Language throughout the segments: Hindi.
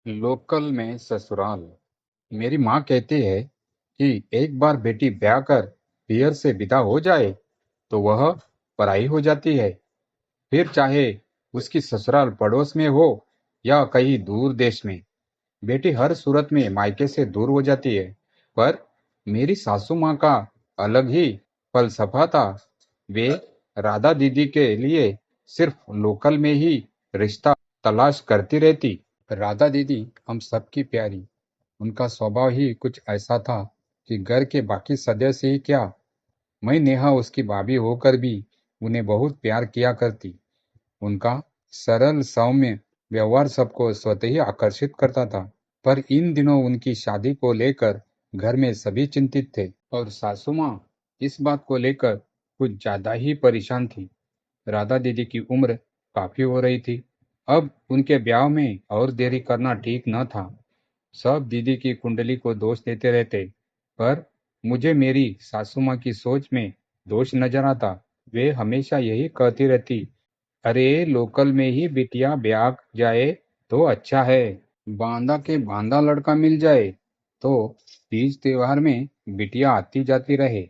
लोकल में ससुराल। मेरी माँ कहती है कि एक बार बेटी ब्याह कर पियर से विदा हो जाए तो वह पराई हो जाती है। फिर चाहे उसकी ससुराल पड़ोस में हो या कहीं दूर देश में, बेटी हर सूरत में मायके से दूर हो जाती है। पर मेरी सासू माँ का अलग ही फलसफा था। वे राधा दीदी के लिए सिर्फ लोकल में ही रिश्ता तलाश करती रहती। राधा दीदी हम सबकी प्यारी। उनका स्वभाव ही कुछ ऐसा था कि घर के बाकी सदस्य ही क्या, मैं नेहा उसकी भाभी होकर भी उन्हें बहुत प्यार किया करती। उनका सरल सौम्य व्यवहार सबको स्वतः ही आकर्षित करता था। पर इन दिनों उनकी शादी को लेकर घर में सभी चिंतित थे और सासू माँ इस बात को लेकर कुछ ज्यादा ही परेशान थी। राधा दीदी की उम्र काफी हो रही थी। अब उनके ब्याह में और देरी करना ठीक न था। सब दीदी की कुंडली को दोष देते रहते, पर मुझे मेरी सासू माँ की सोच में दोष नजर आता। वे हमेशा यही कहती रहती, अरे लोकल में ही बिटिया ब्याह जाए तो अच्छा है। बांदा के बांदा लड़का मिल जाए तो तीज त्योहार में बिटिया आती जाती रहे।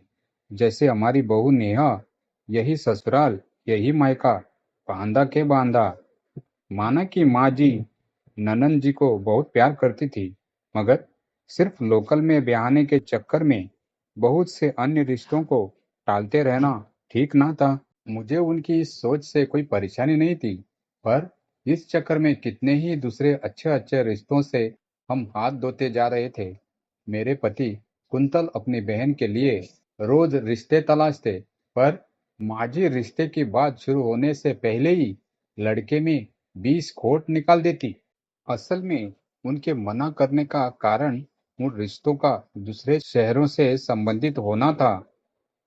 जैसे हमारी बहू नेहा, यही ससुराल यही मायका, बांदा के बांदा। माना कि माँ जी ननंद जी को बहुत प्यार करती थी, मगर सिर्फ लोकल में ब्याहने के चक्कर में बहुत से अन्य रिश्तों को टालते रहना ठीक ना था। मुझे उनकी इस सोच से कोई परेशानी नहीं थी, पर इस चक्कर में कितने ही दूसरे अच्छे अच्छे रिश्तों से हम हाथ धोते जा रहे थे। मेरे पति कुंतल अपनी बहन के लिए रोज रिश्ते तलाशते, पर माझी रिश्ते की बात शुरू होने से पहले ही लड़के में 20 खोट निकाल देती। असल में उनके मना करने का कारण उन रिश्तों का दूसरे शहरों से संबंधित होना था।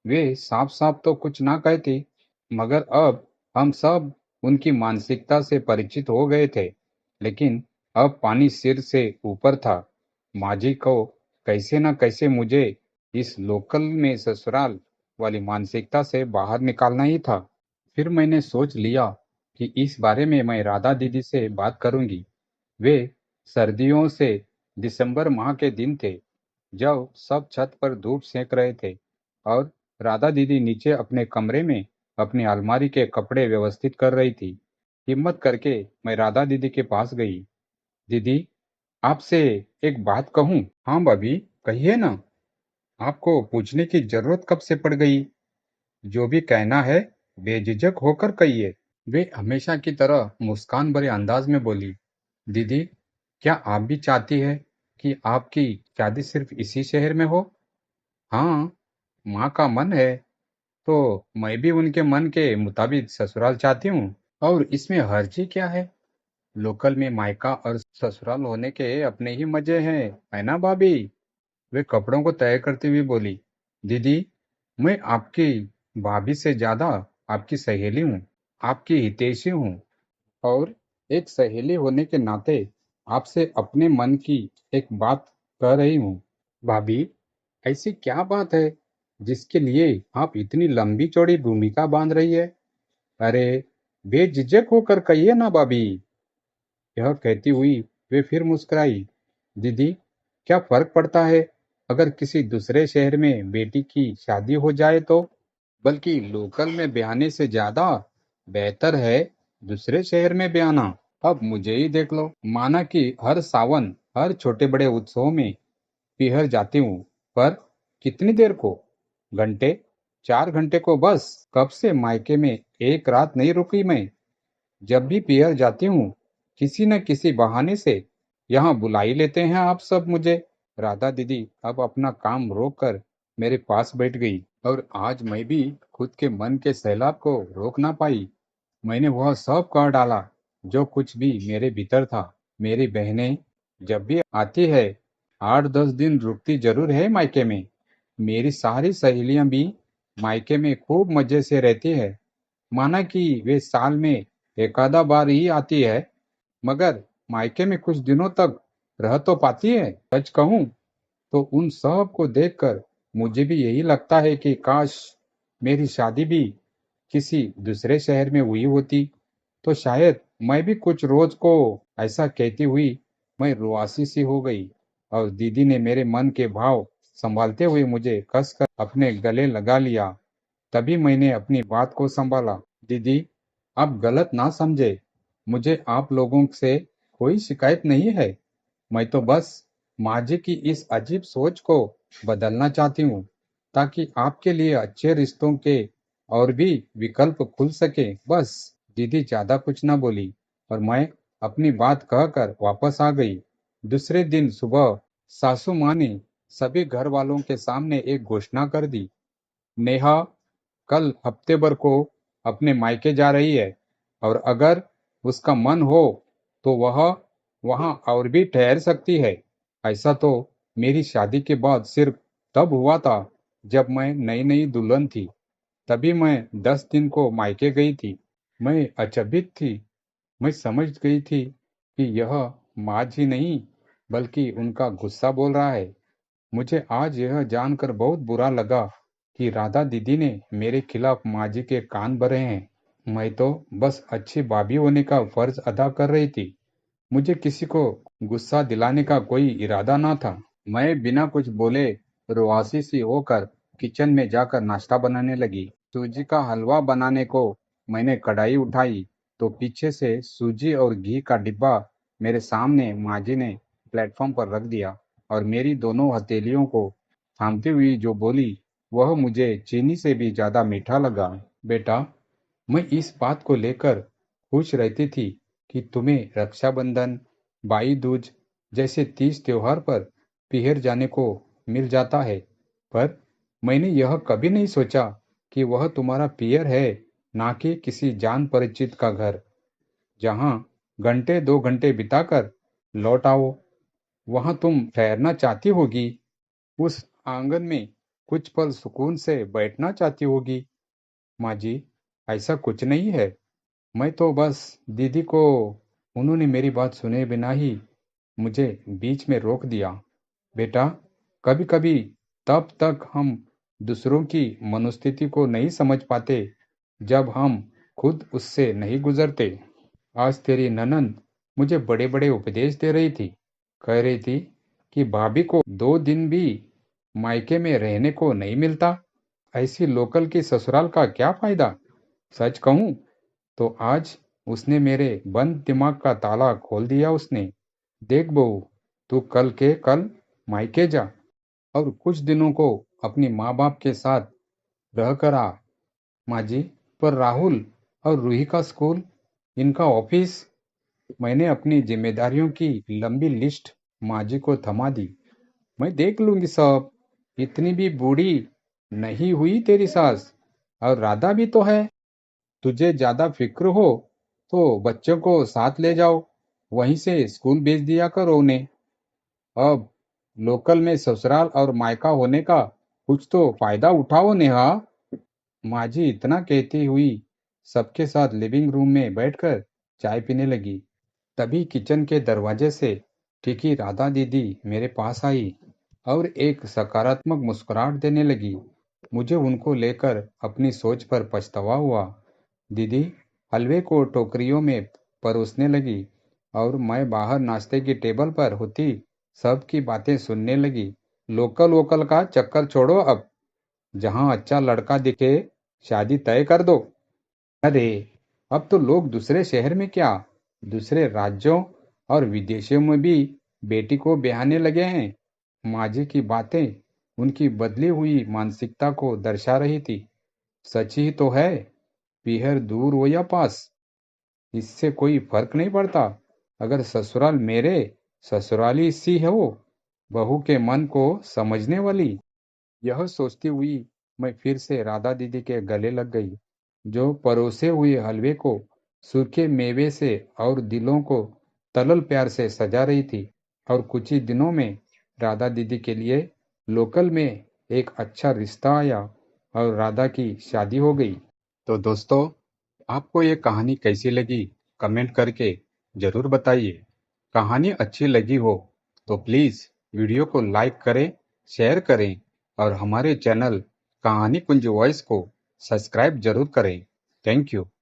वे साफ साफ तो कुछ ना कहती, मगर अब हम सब उनकी मानसिकता से परिचित हो गए थे। लेकिन अब पानी सिर से ऊपर था। माँ जी को कैसे न कैसे मुझे इस लोकल में ससुराल वाली मानसिकता से बाहर निकालना ही था। फिर मैंने सोच लिया कि इस बारे में मैं राधा दीदी से बात करूंगी। वे सर्दियों से दिसंबर माह के दिन थे, जब सब छत पर धूप सेक रहे थे और राधा दीदी नीचे अपने कमरे में अपनी अलमारी के कपड़े व्यवस्थित कर रही थी। हिम्मत करके मैं राधा दीदी के पास गई। दीदी, आपसे एक बात कहूँ? हाँ भाभी, कहिए ना। आपको पूछने की जरूरत कब से पड़ गई? जो भी कहना है बेझिझक होकर कहिए। वे हमेशा की तरह मुस्कान भरे अंदाज में बोली, दीदी, क्या आप भी चाहती है कि आपकी शादी सिर्फ इसी शहर में हो? हाँ, माँ का मन है तो मैं भी उनके मन के मुताबिक ससुराल चाहती हूँ। और इसमें हर्जी क्या है? लोकल में मायका और ससुराल होने के अपने ही मजे हैं, है ना भाभी? वे कपड़ों को तय करती हुई बोली, दीदी, मैं आपकी भाभी से ज्यादा आपकी सहेली हूँ, आपकी हितैषी हूँ। और एक सहेली होने के नाते आपसे अपने मन की एक बात कह रही हूँ। भाभी, ऐसी क्या बात है जिसके लिए आप इतनी लंबी चौड़ी भूमिका बांध रही है? अरे, बेझिझक होकर कहिए ना भाभी। यह कहती हुई वे फिर मुस्कुराई, दीदी, क्या फर्क पड़ता है अगर किसी दूसरे शहर में बेटी की शादी हो जाए तो? बल्कि लोकल में ब्याहने से ज्यादा बेहतर है दूसरे शहर में ब्याहना। अब मुझे ही देख लो, माना कि हर सावन हर छोटे बड़े उत्सव में पिहर जाती हूँ, पर कितनी देर को? घंटे, 4 घंटे को बस। कब से मायके में एक रात नहीं रुकी मैं। जब भी पियर जाती हूँ, किसी न किसी बहाने से यहाँ बुला ही लेते हैं आप सब मुझे। राधा दीदी अब अपना काम रोक कर मेरे पास बैठ गई और आज मैं भी खुद के मन के सैलाब को रोक ना पाई। मैंने वह सब कह डाला जो कुछ भी मेरे भीतर था। मेरी बहनें जब भी आती है 8-10 दिन रुकती जरूर है मायके में। मेरी सारी सहेलियां भी मायके में खूब मजे से रहती है। माना कि वे साल में एक आधा बार ही आती है, मगर मायके में कुछ दिनों तक रह तो पाती है। सच कहूं तो उन सब को देखकर मुझे भी यही लगता है कि काश मेरी शादी भी किसी दूसरे शहर में हुई होती, तो शायद मैं भी कुछ रोज को ऐसा कहती हुई मैं रुआसी सी हो गई और दीदी ने मेरे मन के भाव संभालते हुए मुझे कसकर अपने गले लगा लिया। तभी मैंने अपनी बात को संभाला। दीदी, आप गलत ना समझे, मुझे आप लोगों से कोई शिकायत नहीं है। मैं तो बस माँ जी की इस अजीब सोच को बदलना चाहती हूँ, ताकि आपके लिए अच्छे रिश्तों के और भी विकल्प खुल सके, बस। दीदी ज्यादा कुछ न बोली और मैं अपनी बात कहकर वापस आ गई। दूसरे दिन सुबह सासू माँ ने सभी घर वालों के सामने एक घोषणा कर दी। नेहा कल हफ्ते भर को अपने मायके जा रही है और अगर उसका मन हो तो वह वहां और भी ठहर सकती है। ऐसा तो मेरी शादी के बाद सिर्फ तब हुआ था जब मैं नई नई दुल्हन थी, तभी मैं 10 दिन को मायके गई थी। मैं अचंभित थी। मैं समझ गई थी कि यह माँ जी नहीं बल्कि उनका गुस्सा बोल रहा है। मुझे आज यह जानकर बहुत बुरा लगा कि राधा दीदी ने मेरे खिलाफ माँ जी के कान भरे हैं। मैं तो बस अच्छी भाभी होने का फर्ज अदा कर रही थी। मुझे किसी को गुस्सा दिलाने का कोई इरादा ना था। मैं बिना कुछ बोले रुआसी सी होकर किचन में जाकर नाश्ता बनाने लगी। सूजी का हलवा बनाने को मैंने कढ़ाई उठाई तो पीछे से सूजी और घी का डिब्बा मेरे सामने माँ जी ने प्लेटफॉर्म पर रख दिया और मेरी दोनों हथेलियों को थामती हुई जो बोली वह मुझे चीनी से भी ज्यादा मीठा लगा। बेटा, मैं इस बात को लेकर खुश रहती थी कि तुम्हें रक्षाबंधन, भाई दूज जैसे तीज त्योहार पर पिहर जाने को मिल जाता है, पर मैंने यह कभी नहीं सोचा कि वह तुम्हारा पियर है, ना कि किसी जान परिचित का घर, जहाँ घंटे 2 घंटे बिताकर लौट आओ। वहां तुम ठहरना चाहती होगी, उस आंगन में कुछ पल सुकून से बैठना चाहती होगी। माँ जी, ऐसा कुछ नहीं है। मैं तो बस दीदी को। उन्होंने मेरी बात सुने बिना ही मुझे बीच में रोक दिया। बेटा, कभी कभी तब तक हम दूसरों की मनोस्थिति को नहीं समझ पाते जब हम खुद उससे नहीं गुजरते। आज तेरी ननंद मुझे बड़े बड़े उपदेश दे रही थी। कह रही थी कि भाभी को 2 दिन भी मायके में रहने को नहीं मिलता। ऐसी लोकल की ससुराल का क्या फायदा। सच कहूं तो आज उसने मेरे बंद दिमाग का ताला खोल दिया। उसने, देख बहू, तू कल के कल मायके जा और कुछ दिनों को अपनी माँ बाप के साथ रह कर आ। माँ जी, पर राहुल और रूही का स्कूल, इनका ऑफिस। मैंने अपनी जिम्मेदारियों की लंबी लिस्ट माँ जी को थमा दी। मैं देख लूंगी सब। इतनी भी बूढ़ी नहीं हुई तेरी सास, और राधा भी तो है। तुझे ज्यादा फिक्र हो तो बच्चों को साथ ले जाओ, वहीं से स्कूल भेज दिया करो उन्हें। अब लोकल में ससुराल और मायका होने का कुछ तो फायदा उठाओ नेहा। माँ जी इतना कहती हुई सबके साथ लिविंग रूम में बैठकर चाय पीने लगी। तभी किचन के दरवाजे से टिकी राधा दीदी मेरे पास आई और एक सकारात्मक मुस्कुराहट देने लगी। मुझे उनको लेकर अपनी सोच पर पछतावा हुआ। दीदी हलवे को टोकरियों में परोसने लगी और मैं बाहर नाश्ते की टेबल पर होती सबकी बातें सुनने लगी। लोकल वोकल का चक्कर छोड़ो अब, जहां अच्छा लड़का दिखे शादी तय कर दो। अरे, अब तो लोग दूसरे शहर में क्या, दूसरे राज्यों और विदेशों में भी बेटी को ब्याहने लगे हैं। माँ जी की बातें उनकी बदली हुई मानसिकता को दर्शा रही थी। सच ही तो है, पीहर दूर हो या पास, इससे कोई फर्क नहीं पड़ता अगर ससुराल मेरे ससुराली सी हो, बहू के मन को समझने वाली। यह सोचती हुई मैं फिर से राधा दीदी के गले लग गई, जो परोसे हुए हलवे को सूखे मेवे से और दिलों को तलल प्यार से सजा रही थी। और कुछ ही दिनों में राधा दीदी के लिए लोकल में एक अच्छा रिश्ता आया और राधा की शादी हो गई। तो दोस्तों, आपको ये कहानी कैसी लगी, कमेंट करके जरूर बताइए। कहानी अच्छी लगी हो तो प्लीज वीडियो को लाइक करें, शेयर करें और हमारे चैनल कहानी कुंज वॉइस को सब्सक्राइब जरूर करें। Thank you.